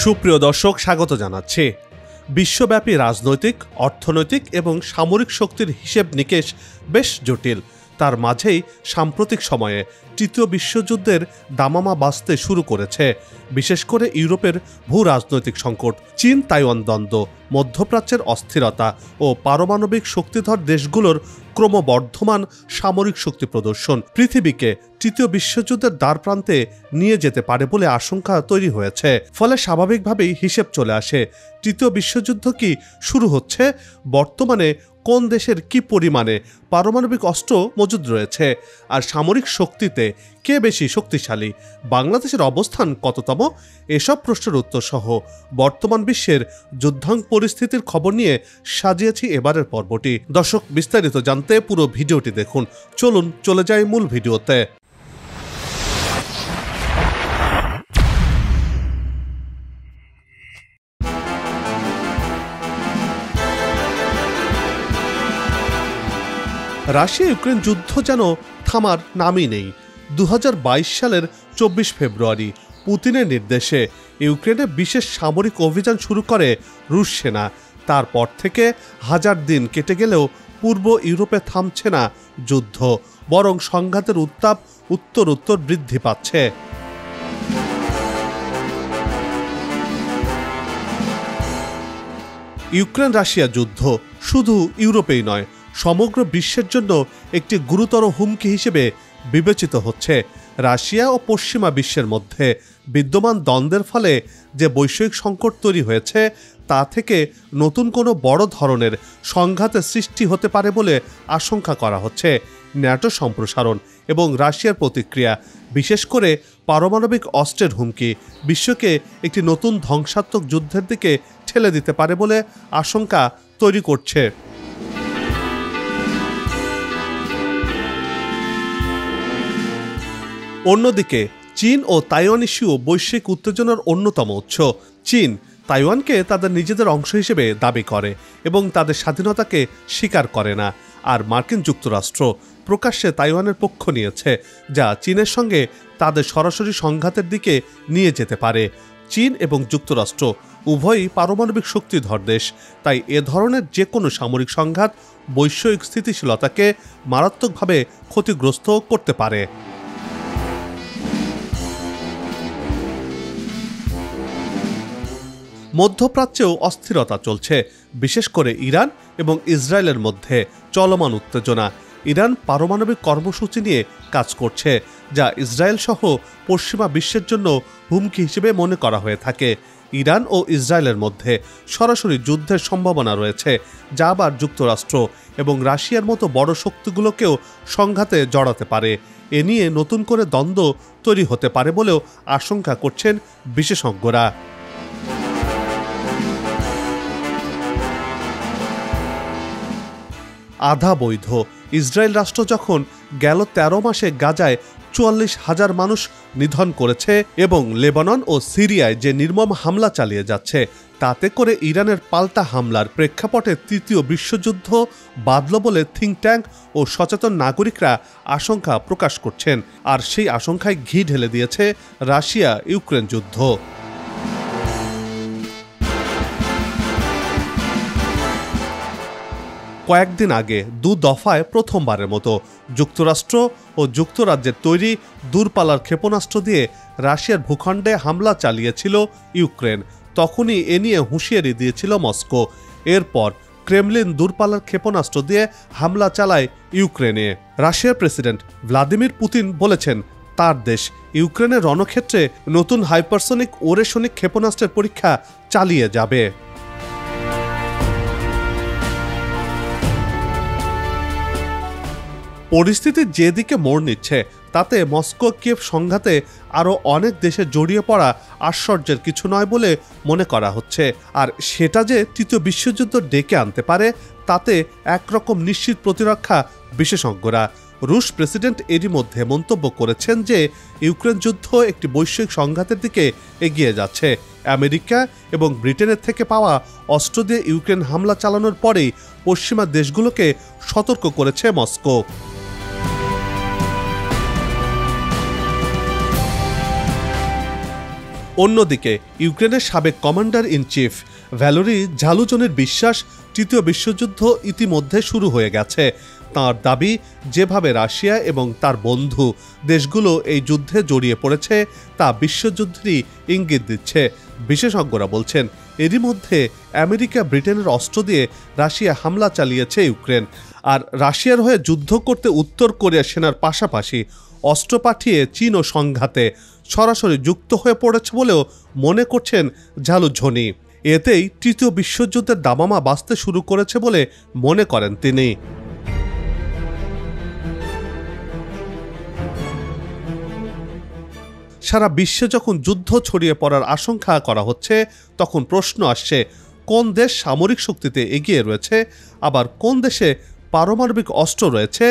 সুপ্রিয় দর্শক, স্বাগত জানাচ্ছি। বিশ্বব্যাপী রাজনৈতিক, অর্থনৈতিক এবং সামরিক শক্তির হিসেব নিকেশ বেশ জটিল। তার মাঝেই সাম্প্রতিক সময়ে তৃতীয় বিশ্বযুদ্ধের দামামা বাজতে শুরু করেছে। বিশেষ করে ইউরোপের ভূ রাজনৈতিক সংকট, চীন তাইওয়ান দ্বন্দ্ব, মধ্যপ্রাচ্যের অস্থিরতা ও পারমাণবিক শক্তিধর দেশগুলোর ক্রমবর্ধমান সামরিক শক্তি প্রদর্শন পৃথিবীকে তৃতীয় বিশ্বযুদ্ধের দ্বারপ্রান্তে নিয়ে যেতে পারে বলে আশঙ্কা তৈরি হয়েছে। ফলে স্বাভাবিকভাবেই হিসেব চলে আসে, তৃতীয় বিশ্বযুদ্ধ কি শুরু হচ্ছে? বর্তমানে কোন দেশের কি পরিমাণে পারমাণবিক অস্ত্র মজুদ রয়েছে, আর সামরিক শক্তিতে কে বেশি শক্তিশালী, বাংলাদেশের অবস্থান কততম? এসব প্রশ্নের উত্তর সহ বর্তমান বিশ্বের যুদ্ধাঙ্গ পরিস্থিতির খবর নিয়ে সাজিয়েছি এবারের পর্বটি। দর্শক, বিস্তারিত জানতে পুরো ভিডিওটি দেখুন। চলুন চলে যাই মূল ভিডিওতে। রাশিয়া ইউক্রেন যুদ্ধ যেন থামার নামই নেই। 2022 সালের 24 ফেব্রুয়ারি পুতিনের নির্দেশে ইউক্রেনে বিশেষ সামরিক অভিযান শুরু করে রুশ সেনা। তারপর থেকে হাজার দিন কেটে গেলেও পূর্ব ইউরোপে থামছে না যুদ্ধ, বরং সংঘাতের উত্তাপ উত্তর বৃদ্ধি পাচ্ছে। ইউক্রেন রাশিয়া যুদ্ধ শুধু ইউরোপেই নয়, সমগ্র বিশ্বের জন্য একটি গুরুতর হুমকি হিসেবে বিবেচিত হচ্ছে। রাশিয়া ও পশ্চিমা বিশ্বের মধ্যে বিদ্যমান দ্বন্দ্বের ফলে যে বৈশ্বিক সংকট তৈরি হয়েছে, তা থেকে নতুন কোনো বড় ধরনের সংঘাতের সৃষ্টি হতে পারে বলে আশঙ্কা করা হচ্ছে। ন্যাটো সম্প্রসারণ এবং রাশিয়ার প্রতিক্রিয়া, বিশেষ করে পারমাণবিক অস্ত্রের হুমকি, বিশ্বকে একটি নতুন ধ্বংসাত্মক যুদ্ধের দিকে ঠেলে দিতে পারে বলে আশঙ্কা তৈরি করছে। অন্যদিকে চীন ও তাইওয়ান ইস্যু বৈশ্বিক উত্তেজনার অন্যতম উৎস। চীন তাইওয়ানকে তাদের নিজেদের অংশ হিসেবে দাবি করে এবং তাদের স্বাধীনতাকে স্বীকার করে না, আর মার্কিন যুক্তরাষ্ট্র প্রকাশ্যে তাইওয়ানের পক্ষ নিয়েছে, যা চীনের সঙ্গে তাদের সরাসরি সংঘাতের দিকে নিয়ে যেতে পারে। চীন এবং যুক্তরাষ্ট্র উভয়ই পারমাণবিক শক্তিধর দেশ, তাই এ ধরনের যে কোনো সামরিক সংঘাত বৈশ্বিক স্থিতিশীলতাকে মারাত্মকভাবে ক্ষতিগ্রস্ত করতে পারে। মধ্যপ্রাচ্যেও অস্থিরতা চলছে, বিশেষ করে ইরান এবং ইসরায়েলের মধ্যে চলমান উত্তেজনা। ইরান পারমাণবিক কর্মসূচি নিয়ে কাজ করছে, যা ইসরায়েল সহ পশ্চিমা বিশ্বের জন্য হুমকি হিসেবে মনে করা হয়ে থাকে। ইরান ও ইসরায়েলের মধ্যে সরাসরি যুদ্ধের সম্ভাবনা রয়েছে, যা আবার যুক্তরাষ্ট্র এবং রাশিয়ার মতো বড় শক্তিগুলোকেও সংঘাতে জড়াতে পারে। এ নিয়ে নতুন করে দ্বন্দ্ব তৈরি হতে পারে বলেও আশঙ্কা করছেন বিশেষজ্ঞরা। আধা বৈধ ইসরায়েল রাষ্ট্র যখন গেল 13 মাসে গাজায় 44,000 মানুষ নিধন করেছে এবং লেবানন ও সিরিয়ায় যে নির্মম হামলা চালিয়ে যাচ্ছে, তাতে করে ইরানের পাল্টা হামলার প্রেক্ষাপটে তৃতীয় বিশ্বযুদ্ধ বাধল বলে থিঙ্ক ট্যাঙ্ক ও সচেতন নাগরিকরা আশঙ্কা প্রকাশ করছেন। আর সেই আশঙ্কায় ঘি ঢেলে দিয়েছে রাশিয়া ইউক্রেন যুদ্ধ। কয়েকদিন আগে 2 দফায় প্রথমবারের মতো যুক্তরাষ্ট্র ও যুক্তরাজ্যের তৈরি দূরপাল্লার ক্ষেপণাস্ত্র দিয়ে রাশিয়ার ভূখণ্ডে হামলা চালিয়েছিল ইউক্রেন। তখনই এ নিয়ে হুঁশিয়ারি দিয়েছিল মস্কো। এরপর ক্রেমলিন দূরপাল্লার ক্ষেপণাস্ত্র দিয়ে হামলা চালায় ইউক্রেনে। রাশিয়ার প্রেসিডেন্ট ভ্লাদিমির পুতিন বলেছেন, তার দেশ ইউক্রেনের রণক্ষেত্রে নতুন হাইপারসনিক ওরেশনিক ক্ষেপণাস্ত্রের পরীক্ষা চালিয়ে যাবে। পরিস্থিতি যেদিকে মোড় নিচ্ছে, তাতে মস্কো কিয়েভ সংঘাতে আরও অনেক দেশে জড়িয়ে পড়া আশ্চর্যের কিছু নয় বলে মনে করা হচ্ছে। আর সেটা যে তৃতীয় বিশ্বযুদ্ধ ডেকে আনতে পারে, তাতে একরকম নিশ্চিত প্রতিরক্ষা বিশেষজ্ঞরা। রুশ প্রেসিডেন্ট এরই মধ্যে মন্তব্য করেছেন যে ইউক্রেন যুদ্ধ একটি বৈশ্বিক সংঘাতের দিকে এগিয়ে যাচ্ছে। আমেরিকা এবং ব্রিটেনের থেকে পাওয়া অস্ত্র দিয়ে ইউক্রেন হামলা চালানোর পরেই পশ্চিমা দেশগুলোকে সতর্ক করেছে মস্কো। অন্যদিকে ইউক্রেনের সাবেক কমান্ডার ইন চিফ ভ্যালেরি ঝালুজনের বিশ্বাস তৃতীয় বিশ্বযুদ্ধ ইতিমধ্যে শুরু হয়ে গেছে। তাঁর দাবি, যেভাবে রাশিয়া এবং তার বন্ধু দেশগুলো এই যুদ্ধে জড়িয়ে পড়েছে তা বিশ্বযুদ্ধেরই ইঙ্গিত দিচ্ছে। বিশেষজ্ঞরা বলছেন, এরই মধ্যে আমেরিকা ব্রিটেনের অস্ত্র দিয়ে রাশিয়া হামলা চালিয়েছে ইউক্রেন, আর রাশিয়ার হয়ে যুদ্ধ করতে উত্তর কোরিয়া সেনার পাশাপাশি অস্ত্র পাঠিয়ে চীন ও সংঘাতে সরাসরি যুক্ত হয়ে পড়েছে বলেও মনে করছেন ঝালুঝনি। এতেই তৃতীয় বিশ্বযুদ্ধের দামামা বাজতে শুরু করেছে বলে মনে করেন তিনি। সারা বিশ্বে যখন যুদ্ধ ছড়িয়ে পড়ার আশঙ্কা করা হচ্ছে, তখন প্রশ্ন আসছে, কোন দেশ সামরিক শক্তিতে এগিয়ে রয়েছে, আবার কোন দেশে পারমাণবিক অস্ত্র রয়েছে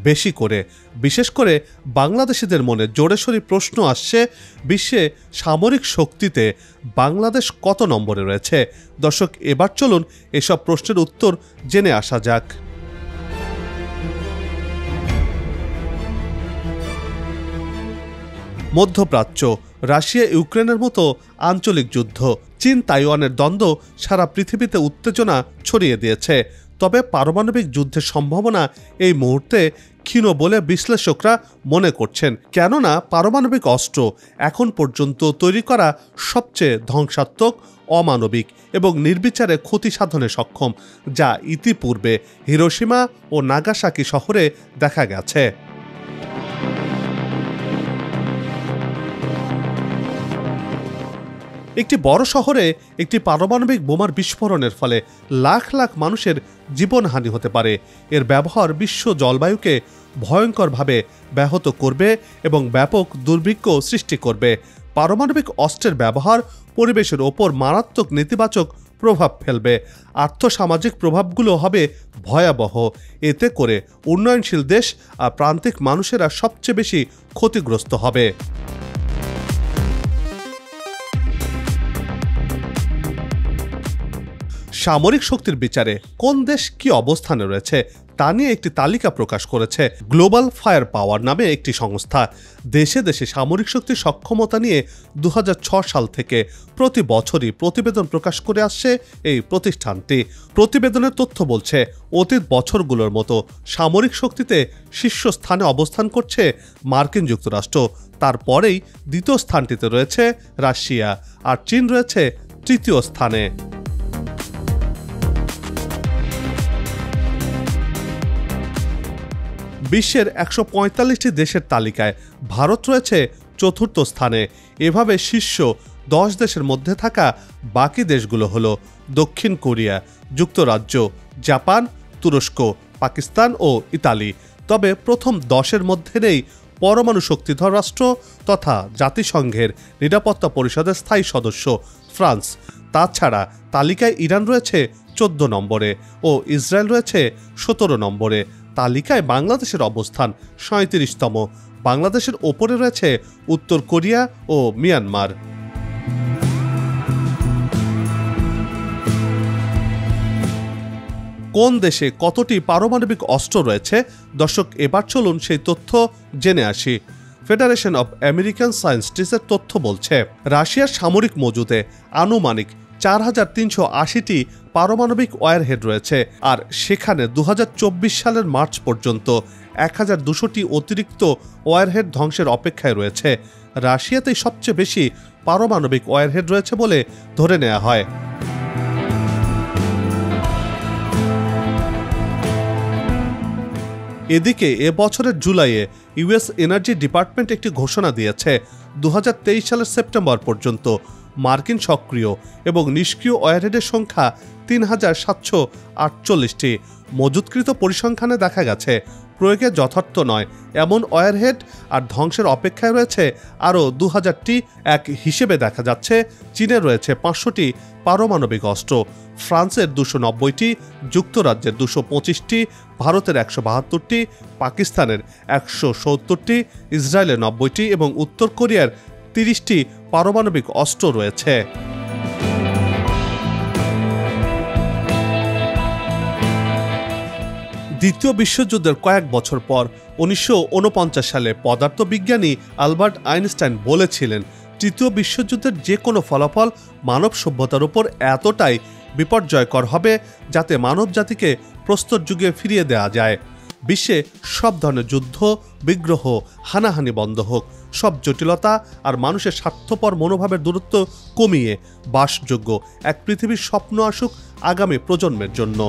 বেশি করে। বিশেষ করে বাংলাদেশিদের মনে জোরেশোরে প্রশ্ন আসছে, বিশ্বে সামরিক শক্তিতে বাংলাদেশ কত নম্বরে রয়েছে। দর্শক, এবার চলুন এসব প্রশ্নের উত্তর জেনে আসা যাক। মধ্যপ্রাচ্য, রাশিয়া ইউক্রেনের মতো আঞ্চলিক যুদ্ধ, চীন তাইওয়ানের দ্বন্দ্ব সারা পৃথিবীতে উত্তেজনা ছড়িয়ে দিয়েছে। তবে পারমাণবিক যুদ্ধের সম্ভাবনা এই মুহূর্তে ক্ষীণ বলে বিশ্লেষকরা মনে করছেন, কেননা পারমাণবিক অস্ত্র এখন পর্যন্ত তৈরি করা সবচেয়ে ধ্বংসাত্মক, অমানবিক এবং নির্বিচারে ক্ষতি সাধনে সক্ষম, যা ইতিপূর্বে হিরোশিমা ও নাগাসাকি শহরে দেখা গেছে। একটি বড় শহরে একটি পারমাণবিক বোমার বিস্ফোরণের ফলে লাখ লাখ মানুষের জীবনহানি হতে পারে। এর ব্যবহার বিশ্ব জলবায়ুকে ভয়ঙ্করভাবে ব্যাহত করবে এবং ব্যাপক দুর্ভিক্ষ সৃষ্টি করবে। পারমাণবিক অস্ত্রের ব্যবহার পরিবেশের ওপর মারাত্মক নেতিবাচক প্রভাব ফেলবে। আর্থসামাজিক প্রভাবগুলো হবে ভয়াবহ। এতে করে উন্নয়নশীল দেশ আর প্রান্তিক মানুষেরা সবচেয়ে বেশি ক্ষতিগ্রস্ত হবে। সামরিক শক্তির বিচারে কোন দেশ কি অবস্থানে রয়েছে তা নিয়ে একটি তালিকা প্রকাশ করেছে গ্লোবাল ফায়ার পাওয়ার নামে একটি সংস্থা। দেশে দেশে সামরিক শক্তির সক্ষমতা নিয়ে 2006 সাল থেকে প্রতি বছরই প্রতিবেদন প্রকাশ করে আসছে এই প্রতিষ্ঠানটি। প্রতিবেদনের তথ্য বলছে, অতীত বছরগুলোর মতো সামরিক শক্তিতে শীর্ষস্থানে অবস্থান করছে মার্কিন যুক্তরাষ্ট্র, তারপরেই দ্বিতীয় স্থানটিতে রয়েছে রাশিয়া, আর চীন রয়েছে তৃতীয় স্থানে। বিশ্বের 145টি দেশের তালিকায় ভারত রয়েছে চতুর্থ স্থানে। এভাবে শীর্ষ 10 দেশের মধ্যে থাকা বাকি দেশগুলো হলো দক্ষিণ কোরিয়া, যুক্তরাজ্য, জাপান, তুরস্ক, পাকিস্তান ও ইতালি। তবে প্রথম 10-এর মধ্যে নেই পরমাণু শক্তিধর রাষ্ট্র তথা জাতিসংঘের নিরাপত্তা পরিষদের স্থায়ী সদস্য ফ্রান্স। তাছাড়া তালিকায় ইরান রয়েছে 14 নম্বরে ও ইসরায়েল রয়েছে 17 নম্বরে। তালিকায় বাংলাদেশের অবস্থান 37তম। বাংলাদেশের ওপরে রয়েছে উত্তর কোরিয়া ও মিয়ানমার। কোন দেশে কতটি পারমাণবিক অস্ত্র রয়েছে, দর্শক এবার চলুন সেই তথ্য জেনে আসি। ফেডারেশন অব আমেরিকান সায়েন্টিস্টের তথ্য বলছে, রাশিয়ার সামরিক মজুদে আনুমানিক 4380টি পারমাণবিক ওয়ারহেড রয়েছে, আর সেখানে 2024 সালের মার্চ পর্যন্ত 1200টি অতিরিক্ত ওয়ারহেড ধ্বংসের অপেক্ষায় রয়েছে। রাশিয়াতেই সবচেয়ে বেশি পারমাণবিক ওয়ারহেড রয়েছে বলে ধরে নেওয়া হয়। এদিকে এবছরের জুলাইয়ে ইউএস এনার্জি ডিপার্টমেন্ট একটি ঘোষণা দিয়েছে, 2023 সালের সেপ্টেম্বর পর্যন্ত মার্কিন সক্রিয় এবং নিষ্ক্রিয় ওয়ারহেডের সংখ্যা 3748টি। মজুতকৃত পরিসংখ্যানে দেখা গেছে, প্রয়োগে যথার্থ নয় এমন ওয়ারহেড আর ধ্বংসের অপেক্ষায় রয়েছে আরও 2000টি। এক হিসেবে দেখা যাচ্ছে চীনের রয়েছে 500টি পারমাণবিক অস্ত্র, ফ্রান্সের 290টি, যুক্তরাজ্যের 225টি, ভারতের 172টি, পাকিস্তানের 170টি, ইসরায়েলের 90টি এবং উত্তর কোরিয়ার 30টি পারমাণবিক অস্ত্র রয়েছে। দ্বিতীয় বিশ্বযুদ্ধের কয়েক বছর পর 1949 সালে পদার্থবিজ্ঞানী আলবার্ট আইনস্টাইন বলেছিলেন, তৃতীয় বিশ্বযুদ্ধের যে কোনো ফলাফল মানব সভ্যতার উপর এতটাই বিপর্যয়কর হবে যাতে মানব জাতিকে প্রস্তর যুগে ফিরিয়ে দেওয়া যায়। বিশ্বে সব ধরনের যুদ্ধ, বিগ্রহ, হানাহানি বন্ধ হোক, সব জটিলতা আর মানুষের স্বার্থপর মনোভাবের দূরত্ব কমিয়ে বাসযোগ্য এক পৃথিবীর স্বপ্ন আসুক আগামী প্রজন্মের জন্য।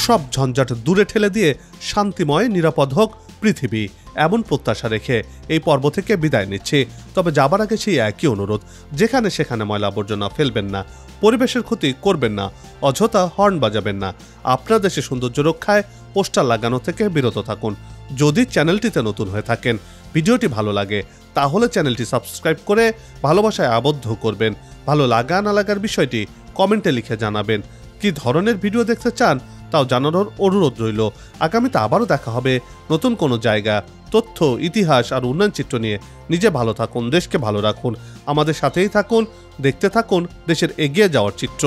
সব ঝঞ্ঝাট দূরে ঠেলে দিয়ে শান্তিময় নিরাপদ হোক পৃথিবী, এমন প্রত্যাশা রেখে এই পর্ব থেকে বিদায় নিচ্ছি। তবে যাবার আগে সেই একই অনুরোধ, যেখানে সেখানে ময়লা আবর্জনা ফেলবেন না, পরিবেশের ক্ষতি করবেন না, অযথা হর্ন বাজাবেন না, আপনার দেশে সৌন্দর্য রক্ষায় পোস্টার লাগানো থেকে বিরত থাকুন। যদি চ্যানেলটিতে নতুন হয়ে থাকেন, ভিডিওটি ভালো লাগে, তাহলে চ্যানেলটি সাবস্ক্রাইব করে ভালোবাসায় আবদ্ধ করবেন। ভালো লাগা না লাগার বিষয়টি কমেন্টে লিখে জানাবেন। কি ধরনের ভিডিও দেখতে চান তাও জানানোর অনুরোধ রইল। আগামীতে আবারও দেখা হবে নতুন কোনো জায়গা, তথ্য, ইতিহাস আর উন্নয়ন চিত্র নিয়ে। নিজে ভালো থাকুন, দেশকে ভালো রাখুন, আমাদের সাথেই থাকুন, দেখতে থাকুন দেশের এগিয়ে যাওয়ার চিত্র।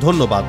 ধন্যবাদ।